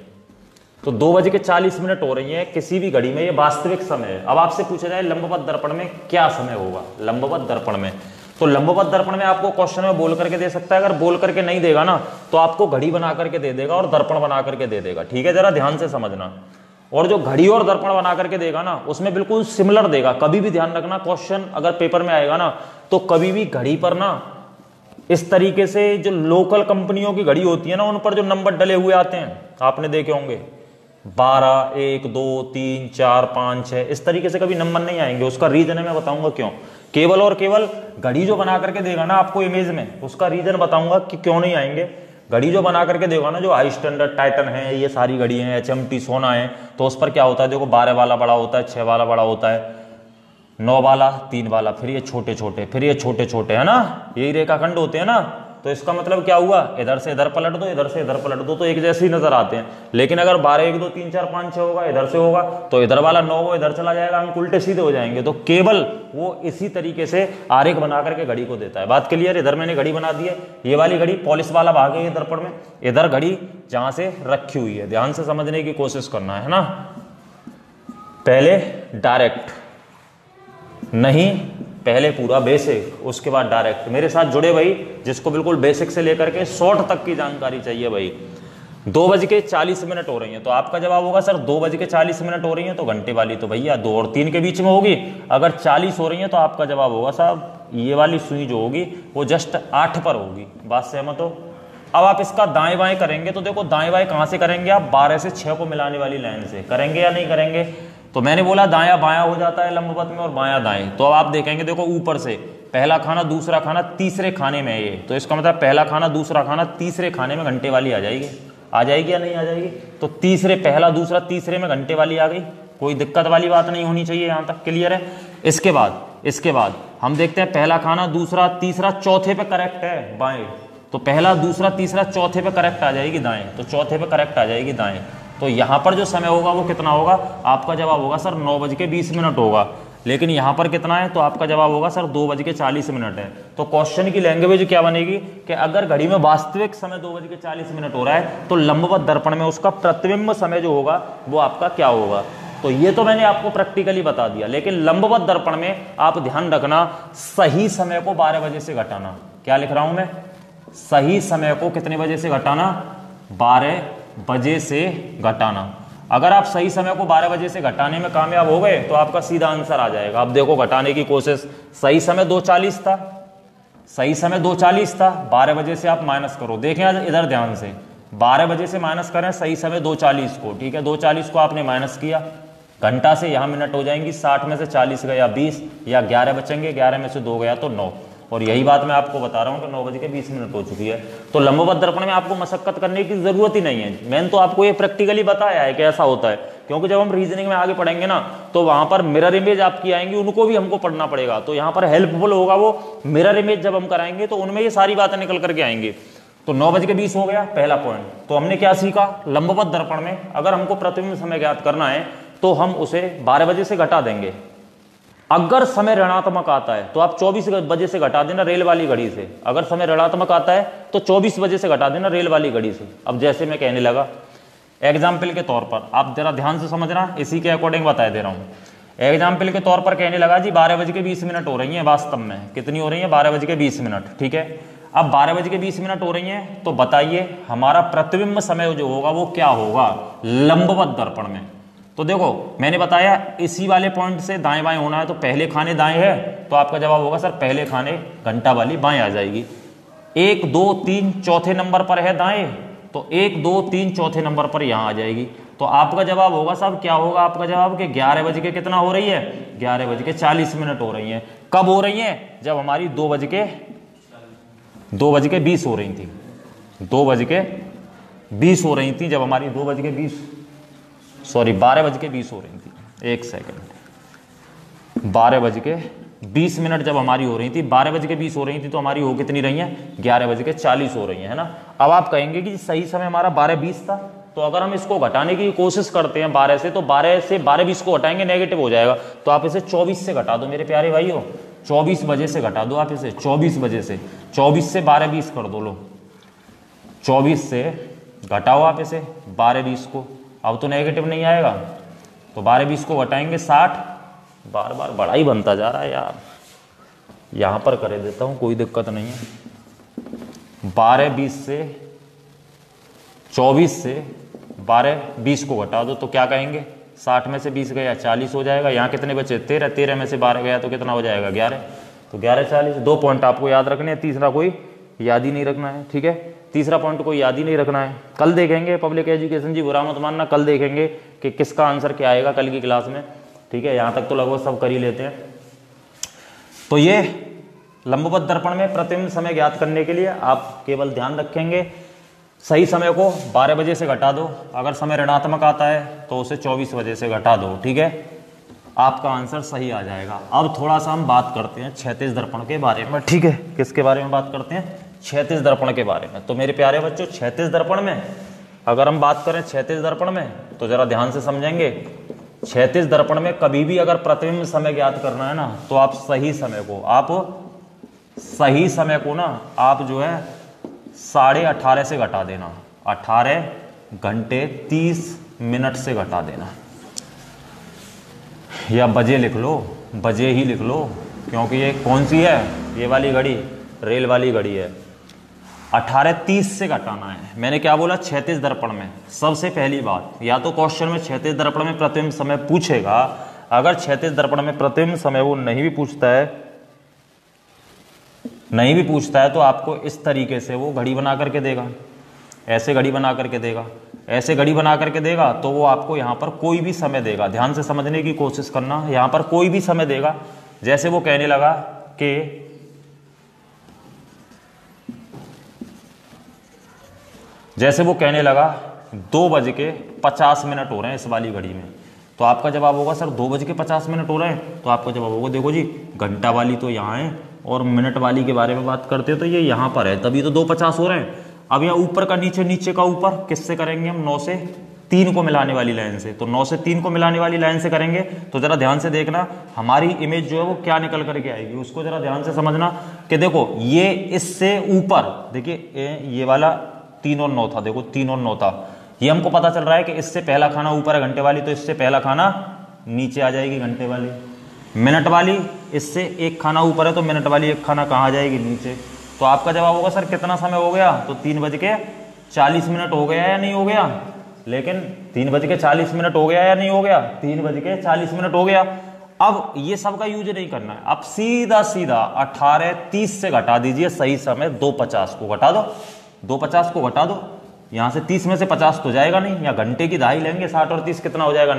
तो 2:40 हो रही हैं किसी भी घड़ी में, ये वास्तविक समय है। अब आपसे पूछा जाए लंबवत दर्पण में क्या समय होगा, लंबवत दर्पण में, तो लंबवत दर्पण में आपको क्वेश्चन में बोल करके दे सकता है, अगर बोल करके नहीं देगा ना तो आपको घड़ी बना करके दे देगा और दर्पण बना करके दे देगा, ठीक है, जरा ध्यान से समझना। और जो घड़ी और दर्पण बना करके देगा ना उसमें बिल्कुल सिमिलर देगा। कभी भी ध्यान रखना, क्वेश्चन अगर पेपर में आएगा ना तो कभी भी घड़ी पर ना इस तरीके से, जो लोकल कंपनियों की घड़ी होती है ना उन पर जो नंबर डले हुए आते हैं आपने देखे होंगे, 12, 1, 2, 3, 4, 5, 6, इस तरीके से कभी नंबर नहीं आएंगे। उसका रीजन है, मैं बताऊंगा क्यों। केवल और केवल घड़ी जो बना करके देगा ना आपको इमेज में, उसका रीजन बताऊंगा कि क्यों नहीं आएंगे। घड़ी जो बना करके देगा ना, जो हाई स्टैंडर्ड टाइटन है, ये सारी घड़ी हैं, HMT, सोना है, तो उस पर क्या होता है, देखो 12 वाला बड़ा होता है, 6 वाला बड़ा होता है, 9 वाला 3 वाला, फिर ये छोटे छोटे, फिर ये छोटे छोटे, है ना, यही रेखाखंड होते हैं ना। तो इसका मतलब क्या हुआ, इधर से इधर पलट दो, इधर से इधर पलट दो, तो एक जैसे ही नजर आते हैं। लेकिन अगर 12 1 2 3 4 5 6 होगा, इधर से होगा तो इधर वाला 9 वो इधर चला जाएगा, अंक उल्टे सीधे हो जाएंगे। तो केवल वो इसी तरीके से आरेख बना करके घड़ी को देता है। बात क्लियर। इधर मैंने घड़ी बना दी है, ये वाली घड़ी पॉलिश वाला भाग है ये दर्पण में, इधर घड़ी जहां से रखी हुई है, ध्यान से समझने की कोशिश करना है ना। पहले डायरेक्ट नहीं, पहले पूरा बेसिक, उसके बाद डायरेक्ट। मेरे साथ जुड़े भाई जिसको बिल्कुल बेसिक से लेकर के शॉर्ट तक की जानकारी चाहिए भाई। 2:40 हो रही है, तो आपका जवाब होगा सर 2:40 हो रही है तो घंटे वाली तो भैया 2 और 3 के बीच में होगी। अगर 40 हो रही है तो आपका जवाब होगा साहब ये वाली सुई जो होगी वो जस्ट 8 पर होगी। बात सहमत हो। अब आप इसका दाएं बाएं करेंगे तो देखो दाएं बाएं कहां से करेंगे आप, 12 से 6 को मिलाने वाली लाइन से करेंगे या नहीं करेंगे। तो मैंने बोला दाया बाया हो जाता है लंबवत में और बाया दाएं। तो अब आप देखेंगे देखो ऊपर से पहला खाना दूसरा खाना तीसरे खाने में है ये, तो इसका मतलब पहला खाना दूसरा खाना तीसरे खाने में घंटे वाली आ जाएगी। आ जाएगी या नहीं आ जाएगी। तो तीसरे पहला दूसरा तीसरे में घंटे वाली आ गई, कोई दिक्कत वाली बात नहीं होनी चाहिए। यहां तक क्लियर है। इसके बाद हम देखते हैं पहला खाना दूसरा तीसरा चौथे पे करेक्ट है बाएं, तो पहला दूसरा तीसरा चौथे पे करेक्ट आ जाएगी दाएं, तो चौथे पे करेक्ट आ जाएगी दाएं। तो यहां पर जो समय होगा वो कितना होगा, आपका जवाब होगा सर 9:20 होगा। लेकिन यहां पर कितना है, तो आपका जवाब होगा सर 2:40 है। तो क्वेश्चन की लैंग्वेज क्या बनेगी कि अगर घड़ी में वास्तविक समय 2:40 हो रहा है तो लंबवत दर्पण में उसका प्रतिबिंब समय जो होगा वो आपका क्या होगा। तो ये तो मैंने आपको प्रैक्टिकली बता दिया, लेकिन लंबवत दर्पण में आप ध्यान रखना सही समय को 12 बजे से घटाना। क्या लिख रहा हूं मैं, सही समय को कितने बजे से घटाना, 12 बजे से घटाना। अगर आप सही समय को 12 बजे से घटाने में कामयाब हो गए तो आपका सीधा आंसर आ जाएगा। अब देखो घटाने की कोशिश, सही समय 2:40 था, सही समय 2:40 था, 12 बजे से आप माइनस करो। देखें इधर ध्यान से, 12 बजे से माइनस करें सही समय 2:40 को, ठीक है 2:40 को आपने माइनस किया, घंटा से यहां मिनट हो जाएंगी, 60 में से 40 गया 20 या 11 बचेंगे, 11 में से 2 गया तो 9। और यही बात मैं आपको बता रहा हूं कि 9:20 हो चुकी है। तो लंबवत दर्पण में आपको मशक्कत करने की जरूरत ही नहीं है। मैंने तो आपको ये प्रैक्टिकली बताया है कि ऐसा होता है, क्योंकि जब हम रीजनिंग में आगे पढ़ेंगे ना तो वहां पर मिरर इमेज आपकी आएंगी, उनको भी हमको पढ़ना पड़ेगा। तो यहाँ पर हेल्पफुल होगा वो मिरर इमेज जब हम कराएंगे तो उनमें ये सारी बातें निकल करके आएंगी। तो 9:20 हो गया पहला पॉइंट। तो हमने क्या सीखा, लंबवत दर्पण में अगर हमको प्रतिबिंब समय ज्ञात करना है तो हम उसे 12 बजे से घटा देंगे। अगर समय ऋणात्मक आता है तो आप 24 बजे से घटा देना रेल वाली घड़ी से। अगर समय ऋणात्मक आता है तो 24 बजे से घटा देना रेल वाली घड़ी से। अब जैसे मैं कहने लगा, एग्जाम्पल के तौर पर आप जरा ध्यान से समझना, इसी के अकॉर्डिंग बता दे रहा हूं। एग्जाम्पल के तौर पर कहने लगा जी 12:20 हो रही है, वास्तव में कितनी हो रही है, 12:20, ठीक है। अब 12:20 हो रही है तो बताइए हमारा प्रतिबिंब समय जो होगा वो क्या होगा लंबवत दर्पण में। तो देखो मैंने बताया इसी वाले पॉइंट से दाएं बाएं होना है, तो पहले खाने दाएं है तो आपका जवाब होगा सर पहले खाने घंटा वाली बाएं आ जाएगी। 1 2 3 चौथे नंबर पर है दाएं, तो 1 2 3 चौथे नंबर पर यहां आ जाएगी। तो आपका जवाब होगा साहब क्या होगा, आपका जवाब कि 11 बज के कितना हो रही है, 11:40 हो रही है। कब हो रही है, जब हमारी 2:20 हो रही थी, 2:20 हो रही थी, जब हमारी 12:20 हो रही थी। एक सेकंड, 12:20 जब हमारी हो रही थी, 12:20 हो रही थी तो हमारी हो कितनी रही है, 11:40 हो रही है ना। अब आप कहेंगे कि सही समय हमारा 12:20 था, तो अगर हम इसको घटाने की कोशिश करते हैं 12 से, तो 12 से 12:20 को घटाएंगे नेगेटिव हो जाएगा। तो आप इसे 24 से घटा दो मेरे प्यारे भाइयों, 24 बजे से घटा दो आप इसे, 24 बजे से, 24 से 12:20 कर दो। लो 24 से घटाओ आप इसे 12:20 को, अब तो नेगेटिव नहीं आएगा, तो 12:20 को घटाएंगे 60। बार बार बड़ा ही बनता जा रहा है यार, यहां पर कर देता हूं कोई दिक्कत नहीं है। 12:20 से 24 से 12:20 को घटा दो तो क्या कहेंगे, 60 में से 20 गया 40 हो जाएगा। यहाँ कितने बचे 13, 13 में से 12 गया तो कितना हो जाएगा 11, तो 11:40। 2 पॉइंट आपको याद रखने हैं, तीसरा कोई याद ही नहीं रखना है, ठीक है। तीसरा पॉइंट कोई याद ही नहीं रखना है। कल देखेंगे पब्लिक एजुकेशन जी, बुरा मत मानना, कल देखेंगे कि किसका आंसर क्या आएगा कल की क्लास में, ठीक है। यहाँ तक तो लगभग सब कर ही लेते हैं। तो ये लंबवत दर्पण में प्रतिबिंब समय ज्ञात करने के लिए आप केवल ध्यान रखेंगे सही समय को 12 बजे से घटा दो, अगर समय ऋणात्मक आता है तो उसे 24 बजे से घटा दो, ठीक है। आपका आंसर सही आ जाएगा। अब थोड़ा सा हम बात करते हैं क्षैतिज दर्पण के बारे में, ठीक है। किसके बारे में बात करते हैं? क्षैतिज दर्पण के बारे में। तो मेरे प्यारे बच्चों, क्षैतिज दर्पण में अगर हम बात करें क्षैतिज दर्पण में, तो जरा ध्यान से समझेंगे। क्षैतिज दर्पण में कभी भी अगर प्रतिबिंब समय ज्ञात करना है ना, तो आप सही समय को ना आप जो है 18:30 से घटा देना, 18 घंटे 30 मिनट से घटा देना, या बजे लिख लो, बजे ही लिख लो, क्योंकि ये कौन सी है? ये वाली घड़ी रेल वाली घड़ी है। 18:30 से घटाना है। मैंने क्या बोला? क्षैतिज दर्पण में सबसे पहली बात, या तो क्वेश्चन में क्षैतिज दर्पण में प्रतिबिंब समय पूछेगा। अगर क्षैतिज दर्पण में प्रतिबिंब समय वो नहीं भी पूछता है तो आपको इस तरीके से वो घड़ी बना करके देगा। ऐसे घड़ी बना करके देगा, ऐसे घड़ी बना करके देगा, तो वो आपको यहाँ पर कोई भी समय देगा। ध्यान से समझने की कोशिश करना, यहाँ पर कोई भी समय देगा। जैसे वो कहने लगा कि 2:50 हो रहे हैं इस वाली घड़ी में, तो आपका जवाब होगा सर 2:50 हो रहे हैं। तो आपका जवाब होगा, देखो जी घंटा वाली तो यहाँ है और मिनट वाली के बारे में बात करते हैं तो ये यहाँ पर है, तभी तो 2:50 हो रहे हैं। अब यहाँ ऊपर का नीचे, नीचे का ऊपर किससे करेंगे हम? 9 से 3 को मिलाने वाली लाइन से। तो 9 से 3 को मिलाने वाली लाइन से करेंगे। तो जरा ध्यान से देखना, हमारी इमेज जो है वो क्या निकल करके आएगी, उसको जरा ध्यान से समझना। कि देखो ये इससे ऊपर, देखिए ये वाला 3 और 9 था, देखो 3 और 9 था। ये हमको पता चल रहा है कि इससे पहला खाना ऊपर है घंटे वाली, तो इससे पहला खाना नीचे आ जाएगी घंटे वाली। मिनट वाली इससे एक खाना ऊपर है, तो मिनट वाली एक खाना कहाँ आ जाएगी? नीचे। तो आपका जवाब होगा सर कितना समय हो गया? तो 3:40 हो गया या नहीं हो गया? लेकिन 3:40 हो गया या नहीं हो गया? 3:40 हो गया। अब ये सब का यूज नहीं करना है, अब सीधा 18:30 से घटा दीजिए सही समय 2:50 को घटा दो, 2:50 को घटा दो। यहां से 30 में से 50 तो जाएगा नहीं, या घंटे की दहाई लेंगे, 60 और 30 कितना हो जाएगा?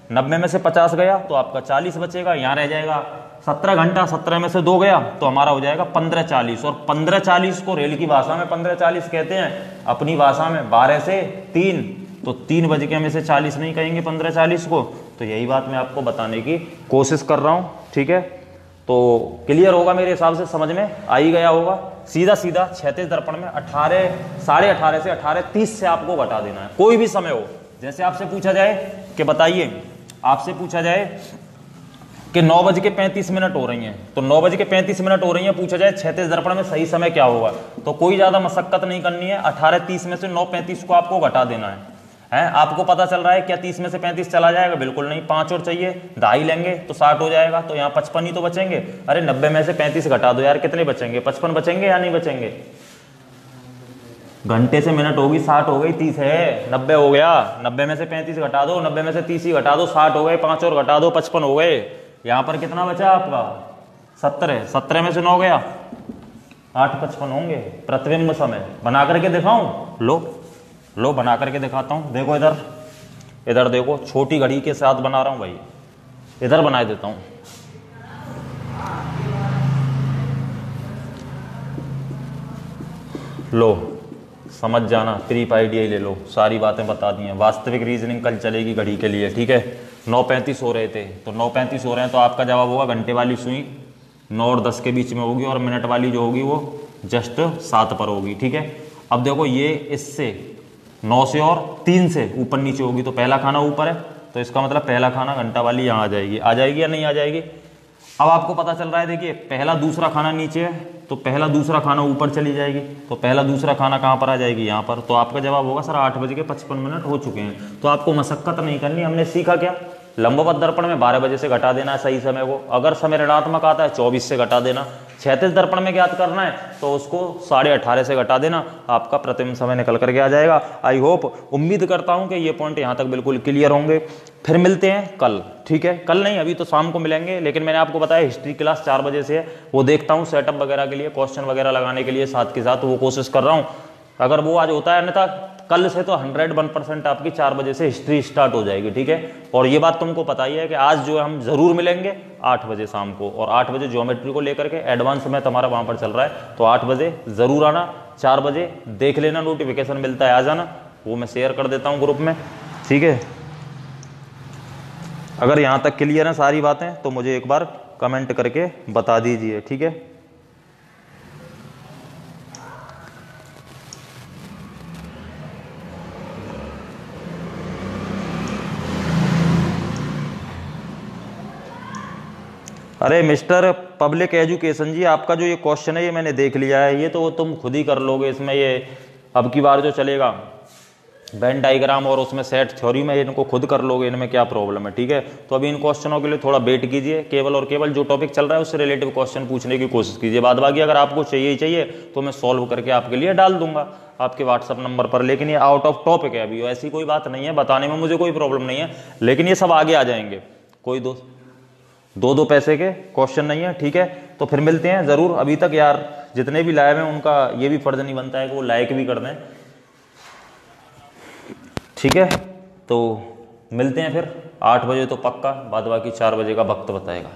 90 में से 50 गया तो आपका 40 बचेगा, यहाँ रह जाएगा 17 घंटा। 17 में से 2 गया तो हमारा हो जाएगा 15:40, और 15:40 को रेल की भाषा में 15:40 कहते हैं, अपनी भाषा में 12 से 3, तो 3 बज के में से 40 नहीं कहेंगे 15:40 को। तो यही बात मैं आपको बताने की कोशिश कर रहा हूँ, ठीक है। तो क्लियर होगा मेरे हिसाब से, समझ में आ ही गया होगा। सीधा क्षैतिज दर्पण में 18:30 से 18:30 से आपको घटा देना है, कोई भी समय हो। जैसे आपसे पूछा जाए कि बताइए, आपसे पूछा जाए कि 9:35 हो रही हैं, तो 9:35 हो रही हैं, पूछा जाए क्षैतिज दर्पण में सही समय क्या होगा, तो कोई ज्यादा मशक्कत नहीं करनी है। 18:30 में से 9:35 को आपको घटा देना है। आपको पता चल रहा है क्या 30 में से 35 चला जाएगा? बिल्कुल नहीं, 5 और चाहिए, दहाई लेंगे तो 60 हो जाएगा, तो यहाँ 55 ही तो बचेंगे। अरे 90 में से 35 घटा दो यार, कितने बचेंगे? 55 बचेंगे या नहीं बचेंगे? घंटे से मिनट होगी, 60 हो गई, 30 है, 90 हो गया। 90 में से 35 घटा दो, 90 में से 30 ही घटा दो, 60 हो गए, 5 और घटा दो, 55 हो गए। यहाँ पर कितना बचा आपका? 70 है। 17 में से 9 गया, 8:55 होंगे। प्रतिबिंब समय बना करके दिखाऊं? लो बना करके दिखाता हूं। देखो इधर देखो, छोटी घड़ी के साथ बना रहा हूं भाई, इधर बना देता हूं। लो समझ जाना, प्रीप आइडिया ही ले लो, सारी बातें बता दी हैं। वास्तविक रीजनिंग कल चलेगी घड़ी के लिए, ठीक है। 9:35 हो रहे थे, तो 9:35 हो रहे हैं, तो आपका जवाब होगा घंटे वाली सुई 9 और 10 के बीच में होगी, और मिनट वाली जो होगी वो जस्ट 7 पर होगी, ठीक है। अब देखो ये इससे 9 से और 3 से ऊपर नीचे होगी, तो पहला खाना ऊपर है, तो इसका मतलब पहला खाना घंटा वाली यहाँ आ जाएगी या नहीं आ जाएगी? अब आपको पता चल रहा है, देखिए पहला दूसरा खाना नीचे है, तो पहला दूसरा खाना ऊपर चली जाएगी, तो पहला दूसरा खाना कहाँ पर आ जाएगी? यहाँ पर। तो आपका जवाब होगा सर 8:55 हो चुके हैं। तो आपको मशक्कत नहीं करनी। हमने सीखा क्या? लंबवत दर्पण में 12 बजे से घटा देना है सही समय को। अगर समय ऋणात्मक आता है 24 से घटा देना। क्षैतिज दर्पण में ज्ञात करना है तो उसको 18:30 से घटा देना, आपका प्रतिबिंब समय निकल करके आ जाएगा। आई होप, उम्मीद करता हूं कि ये पॉइंट यहाँ तक बिल्कुल क्लियर होंगे। फिर मिलते हैं कल, ठीक है। कल नहीं, अभी तो शाम को मिलेंगे, लेकिन मैंने आपको बताया हिस्ट्री क्लास 4 बजे से है, वो देखता हूँ सेटअप वगैरह के लिए, क्वेश्चन वगैरह लगाने के लिए साथ के साथ वो कोशिश कर रहा हूँ। अगर वो आज होता है, अन्यथा कल से तो 101% आपकी 4 बजे से हिस्ट्री स्टार्ट हो जाएगी, ठीक है। और ये बात तुमको पता ही है कि आज जो है हम जरूर मिलेंगे 8 बजे शाम को, और 8 बजे ज्योमेट्री को लेकर के एडवांस में तुम्हारा वहां पर चल रहा है, तो 8 बजे जरूर आना। 4 बजे देख लेना, नोटिफिकेशन मिलता है आ जाना, वो मैं शेयर कर देता हूँ ग्रुप में, ठीक है। अगर यहाँ तक क्लियर है सारी बातें तो मुझे एक बार कमेंट करके बता दीजिए, ठीक है। अरे मिस्टर पब्लिक एजुकेशन जी, आपका जो ये क्वेश्चन है ये मैंने देख लिया है, ये तो तुम खुद ही कर लोगे। इसमें ये अब की बार जो चलेगा वेन डायग्राम और उसमें सेट थ्योरी में इनको खुद कर लोगे, इनमें क्या प्रॉब्लम है, ठीक है। तो अभी इन क्वेश्चनों के लिए थोड़ा वेट कीजिए, केवल और केवल जो टॉपिक चल रहा है उससे रिलेटिव क्वेश्चन पूछने की कोशिश कीजिए। बाद बाकी अगर आपको चाहिए ही चाहिए तो मैं सॉल्व करके आपके लिए डाल दूंगा आपके व्हाट्सअप नंबर पर, लेकिन ये आउट ऑफ टॉपिक है अभी, ऐसी कोई बात नहीं है, बताने में मुझे कोई प्रॉब्लम नहीं है, लेकिन ये सब आगे आ जाएंगे, कोई दो पैसे के क्वेश्चन नहीं है, ठीक है। तो फिर मिलते हैं जरूर। अभी तक यार जितने भी लाइव हैं उनका ये भी फर्ज नहीं बनता है कि वो लाइक भी कर दें, ठीक है। तो मिलते हैं फिर 8 बजे तो पक्का, बाद बाकी 4 बजे का वक्त बताएगा।